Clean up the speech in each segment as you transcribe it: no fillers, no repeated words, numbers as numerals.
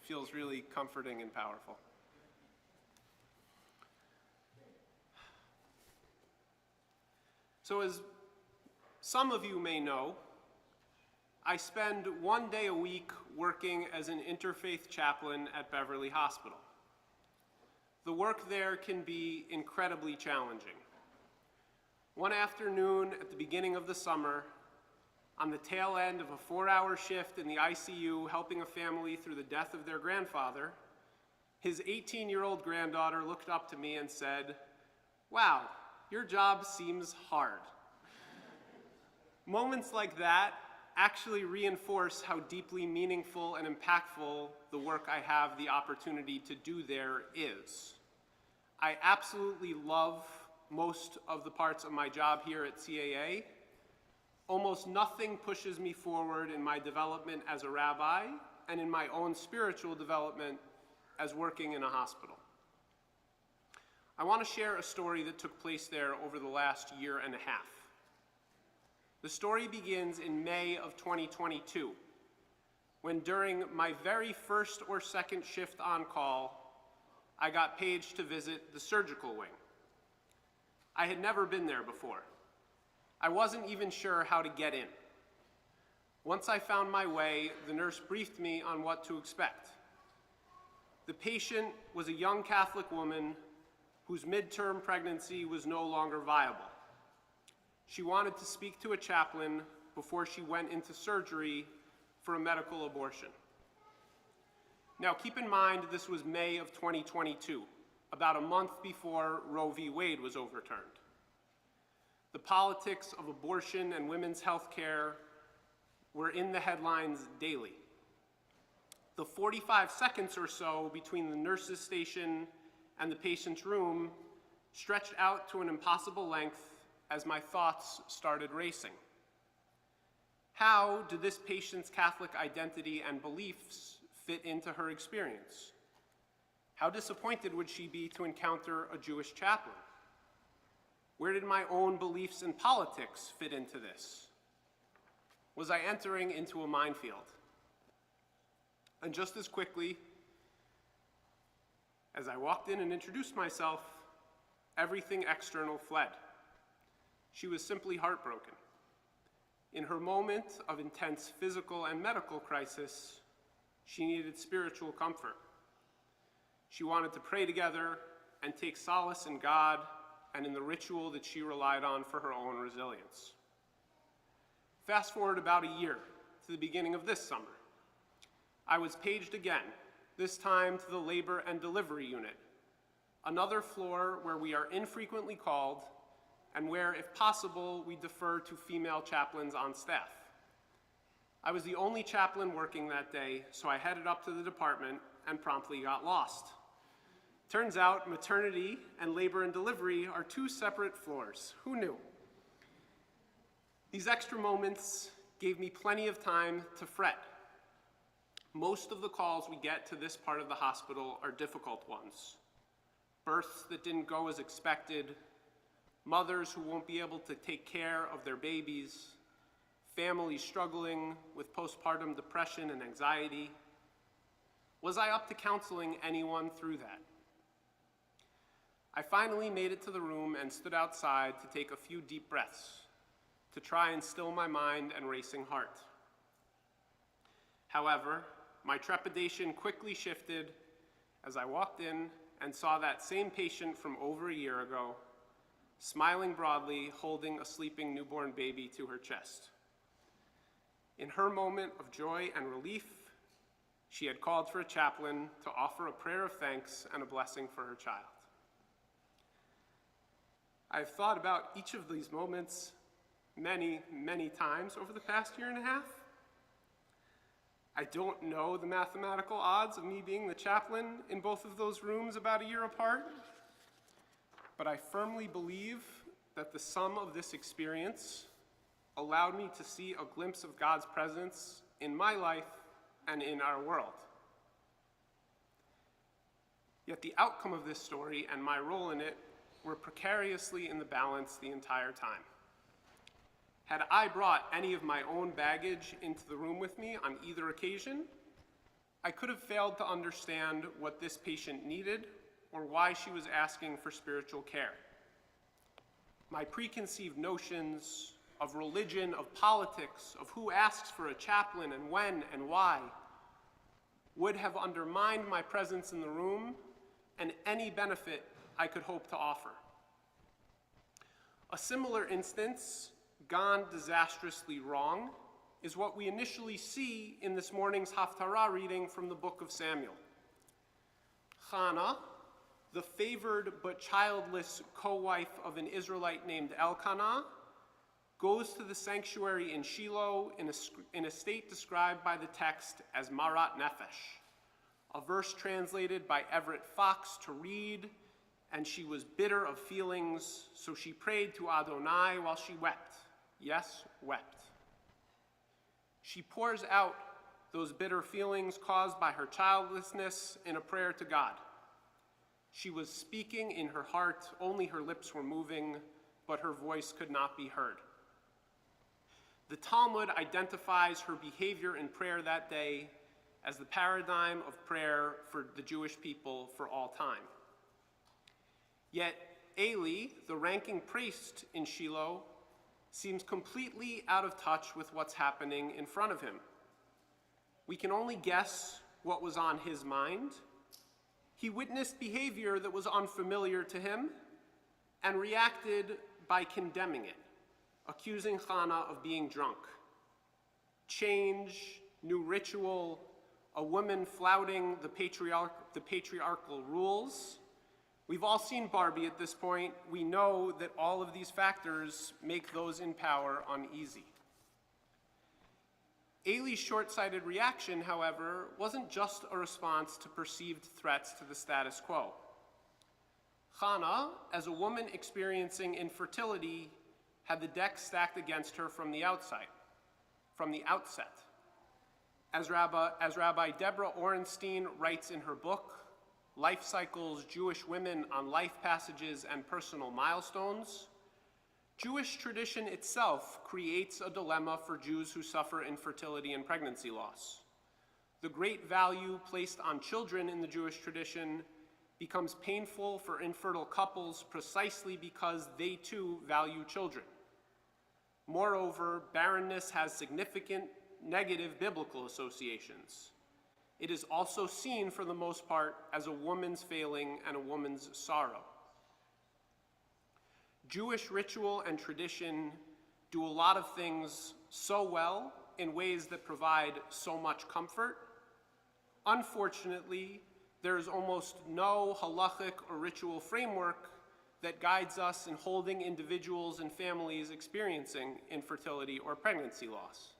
feels really comforting and powerful. So as some of you may know, I spend 1 day a week working as an interfaith chaplain at Beverly Hospital. The work there can be incredibly challenging. One afternoon at the beginning of the summer, on the tail end of a 4-hour shift in the ICU helping a family through the death of their grandfather, his 18-year-old granddaughter looked up to me and said, "Wow, your job seems hard." Moments like that actually reinforce how deeply meaningful and impactful the work I have the opportunity to do there is. I absolutely love most of the parts of my job here at CAA. Almost nothing pushes me forward in my development as a rabbi and in my own spiritual development as working in a hospital. I want to share a story that took place there over the last year and a half. The story begins in May of 2022, when during my very first or second shift on call, I got paged to visit the surgical wing. I had never been there before. I wasn't even sure how to get in. Once I found my way, the nurse briefed me on what to expect. The patient was a young Catholic woman whose midterm pregnancy was no longer viable. She wanted to speak to a chaplain before she went into surgery for a medical abortion. Now keep in mind this was May of 2022, about a month before Roe v. Wade was overturned. The politics of abortion and women's health care were in the headlines daily. The 45 seconds or so between the nurse's station and the patient's room stretched out to an impossible length as my thoughts started racing. How do this patient's Catholic identity and beliefs fit into her experience? How disappointed would she be to encounter a Jewish chaplain? Where did my own beliefs and politics fit into this? Was I entering into a minefield? And just as quickly as I walked in and introduced myself, everything external fled. She was simply heartbroken. In her moment of intense physical and medical crisis, she needed spiritual comfort. She wanted to pray together and take solace in God and in the ritual that she relied on for her own resilience. Fast forward about a year to the beginning of this summer. I was paged again, this time to the labor and delivery unit, another floor where we are infrequently called and where, if possible, we defer to female chaplains on staff. I was the only chaplain working that day, so I headed up to the department and promptly got lost. Turns out maternity and labor and delivery are two separate floors. Who knew? These extra moments gave me plenty of time to fret. Most of the calls we get to this part of the hospital are difficult ones. Births that didn't go as expected, mothers who won't be able to take care of their babies, families struggling with postpartum depression and anxiety. Was I up to counseling anyone through that? I finally made it to the room and stood outside to take a few deep breaths, to try and still my mind and racing heart. However, my trepidation quickly shifted as I walked in and saw that same patient from over a year ago, smiling broadly, holding a sleeping newborn baby to her chest. In her moment of joy and relief, she had called for a chaplain to offer a prayer of thanks and a blessing for her child. I've thought about each of these moments many, many times over the past year and a half. I don't know the mathematical odds of me being the chaplain in both of those rooms about a year apart, but I firmly believe that the sum of this experience allowed me to see a glimpse of God's presence in my life and in our world. Yet the outcome of this story and my role in it were precariously in the balance the entire time. Had I brought any of my own baggage into the room with me on either occasion, I could have failed to understand what this patient needed or why she was asking for spiritual care. My preconceived notions of religion, of politics, of who asks for a chaplain and when and why would have undermined my presence in the room and any benefit I could hope to offer. A similar instance, gone disastrously wrong, is what we initially see in this morning's Haftarah reading from the book of Samuel. Hannah, the favored but childless co-wife of an Israelite named Elkanah, goes to the sanctuary in Shiloh in a state described by the text as Marat Nefesh, a verse translated by Everett Fox to read, "And she was bitter of feelings, so she prayed to Adonai while she wept." Yes, wept. She pours out those bitter feelings caused by her childlessness in a prayer to God. She was speaking in her heart, only her lips were moving, but her voice could not be heard. The Talmud identifies her behavior in prayer that day as the paradigm of prayer for the Jewish people for all time. Yet Eli, the ranking priest in Shiloh, seems completely out of touch with what's happening in front of him. We can only guess what was on his mind. He witnessed behavior that was unfamiliar to him and reacted by condemning it, accusing Hannah of being drunk. Change, new ritual, a woman flouting the patriarchal rules. We've all seen Barbie at this point. We know that all of these factors make those in power uneasy. Eli's short-sighted reaction, however, wasn't just a response to perceived threats to the status quo. Hannah, as a woman experiencing infertility, had the deck stacked against her from the outset. As Rabbi Deborah Orenstein writes in her book, Life Cycles, Jewish Women on Life Passages and Personal Milestones, Jewish tradition itself creates a dilemma for Jews who suffer infertility and pregnancy loss. The great value placed on children in the Jewish tradition becomes painful for infertile couples precisely because they too value children. Moreover, barrenness has significant negative biblical associations. It is also seen for the most part as a woman's failing and a woman's sorrow. Jewish ritual and tradition do a lot of things so well in ways that provide so much comfort. Unfortunately, there is almost no halachic or ritual framework that guides us in holding individuals and families experiencing infertility or pregnancy loss.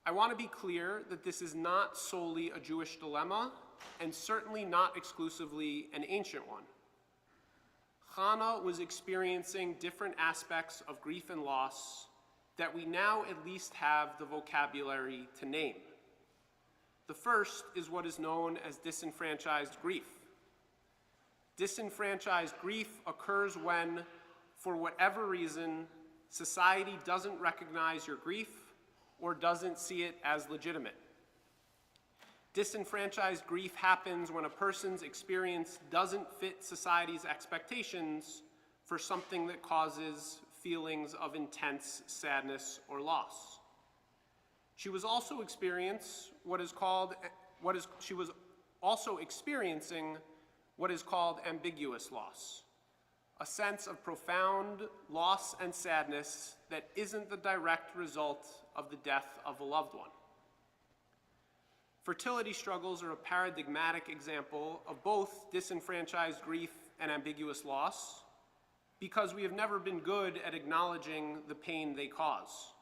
I want to be clear that this is not solely a Jewish dilemma, and certainly not exclusively an ancient one. Hannah was experiencing different aspects of grief and loss that we now at least have the vocabulary to name. The first is what is known as disenfranchised grief. Disenfranchised grief occurs when, for whatever reason, society doesn't recognize your grief or doesn't see it as legitimate. Disenfranchised grief happens when a person's experience doesn't fit society's expectations for something that causes feelings of intense sadness or loss. She was also experiencing what is called ambiguous loss, a sense of profound loss and sadness that isn't the direct result of the death of a loved one. Fertility struggles are a paradigmatic example of both disenfranchised grief and ambiguous loss because we have never been good at acknowledging the pain they cause.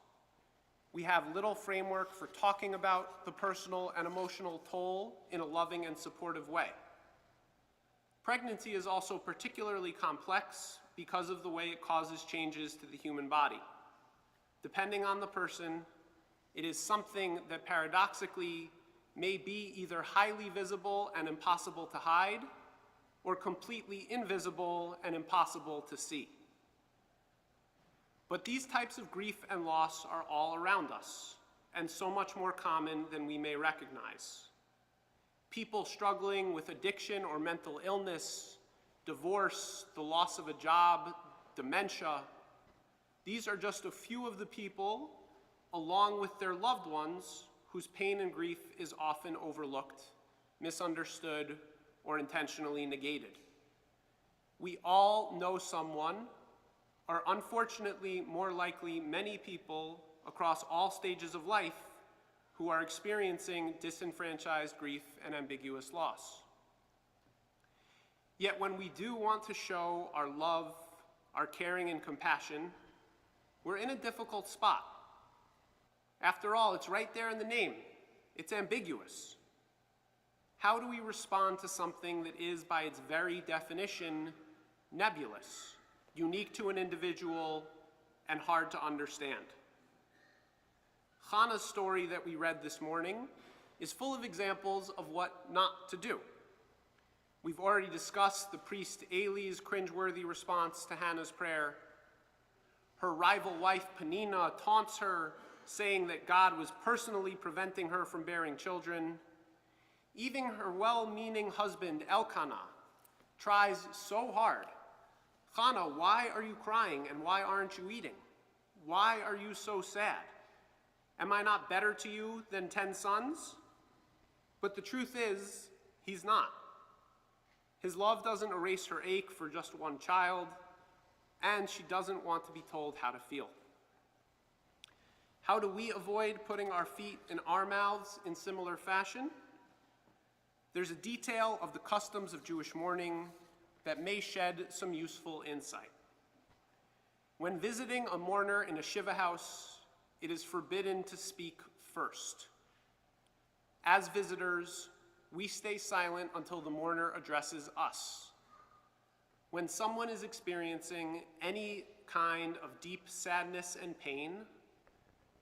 We have little framework for talking about the personal and emotional toll in a loving and supportive way. Pregnancy is also particularly complex because of the way it causes changes to the human body. Depending on the person, it is something that paradoxically may be either highly visible and impossible to hide, or completely invisible and impossible to see. But these types of grief and loss are all around us, and so much more common than we may recognize. people struggling with addiction or mental illness, divorce, the loss of a job, dementia. These are just a few of the people, along with their loved ones, whose pain and grief is often overlooked, misunderstood, or intentionally negated. We all know someone, or unfortunately, more likely, many people across all stages of life who are experiencing disenfranchised grief and ambiguous loss. Yet when we do want to show our love, our caring and compassion, we're in a difficult spot. After all, it's right there in the name. It's ambiguous. How do we respond to something that is, by its very definition, nebulous, unique to an individual, and hard to understand? Hannah's story that we read this morning is full of examples of what not to do. We've already discussed the priest Eli's cringeworthy response to Hannah's prayer. Her rival wife Penina taunts her, saying that God was personally preventing her from bearing children. Even her well-meaning husband Elkanah tries so hard. Hannah, why are you crying and why aren't you eating? Why are you so sad? Am I not better to you than 10 sons? But the truth is, he's not. His love doesn't erase her ache for just one child, and she doesn't want to be told how to feel. How do we avoid putting our feet in our mouths in similar fashion? There's a detail of the customs of Jewish mourning that may shed some useful insight. When visiting a mourner in a shiva house, it is forbidden to speak first. As visitors, we stay silent until the mourner addresses us. When someone is experiencing any kind of deep sadness and pain,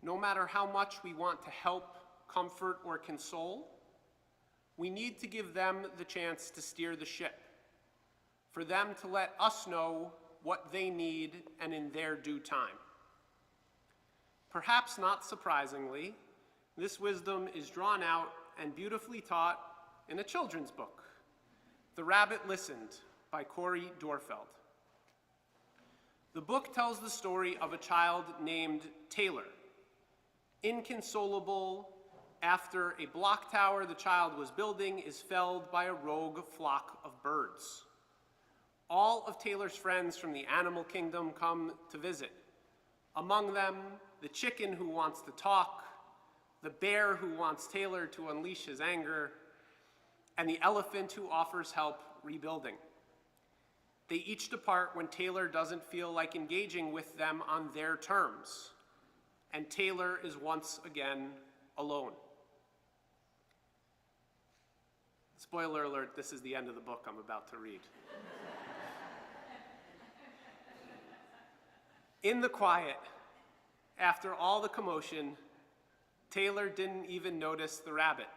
no matter how much we want to help, comfort, or console, we need to give them the chance to steer the ship, for them to let us know what they need and in their due time. Perhaps not surprisingly, this wisdom is drawn out and beautifully taught in a children's book, The Rabbit Listened by Corey Dorfeld. The book tells the story of a child named Taylor, inconsolable after a block tower the child was building is felled by a rogue flock of birds. All of Taylor's friends from the animal kingdom come to visit. Among them, the chicken who wants to talk, the bear who wants Taylor to unleash his anger, and the elephant who offers help rebuilding. They each depart when Taylor doesn't feel like engaging with them on their terms, and Taylor is once again alone. Spoiler alert, this is the end of the book I'm about to read. In the quiet, after all the commotion, Taylor didn't even notice the rabbit,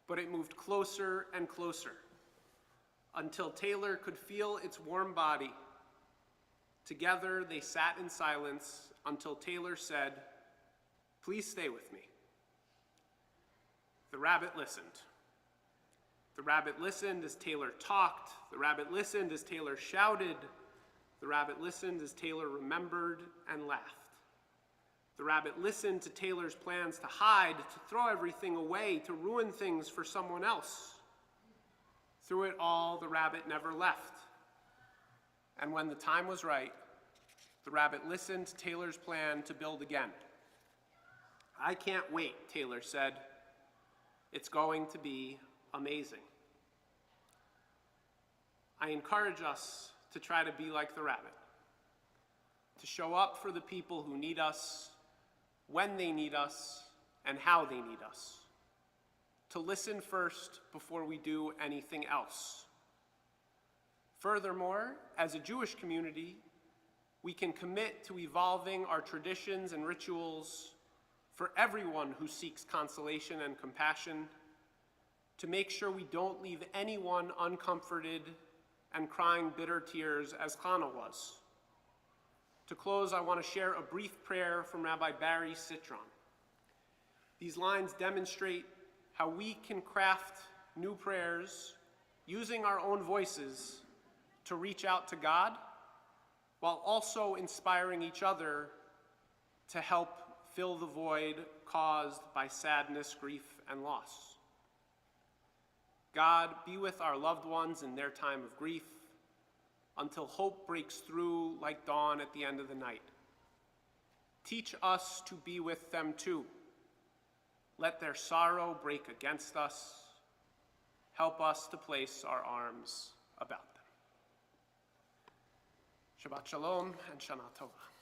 but it moved closer and closer until Taylor could feel its warm body. Together, they sat in silence until Taylor said, "Please stay with me." The rabbit listened. The rabbit listened as Taylor talked. The rabbit listened as Taylor shouted. The rabbit listened as Taylor remembered and laughed. The rabbit listened to Taylor's plans to hide, to throw everything away, to ruin things for someone else. Through it all, the rabbit never left. And when the time was right, the rabbit listened to Taylor's plan to build again. "I can't wait," Taylor said. "It's going to be amazing." I encourage us to try to be like the rabbit, to show up for the people who need us, when they need us, and how they need us, to listen first before we do anything else. Furthermore, as a Jewish community, we can commit to evolving our traditions and rituals for everyone who seeks consolation and compassion, to make sure we don't leave anyone uncomforted and crying bitter tears as Hannah was. To close, I want to share a brief prayer from Rabbi Barry Citron. These lines demonstrate how we can craft new prayers using our own voices to reach out to God, while also inspiring each other to help fill the void caused by sadness, grief, and loss. God, be with our loved ones in their time of grief until hope breaks through like dawn at the end of the night. Teach us to be with them too. Let their sorrow break against us. Help us to place our arms about them. Shabbat Shalom and Shana Tova.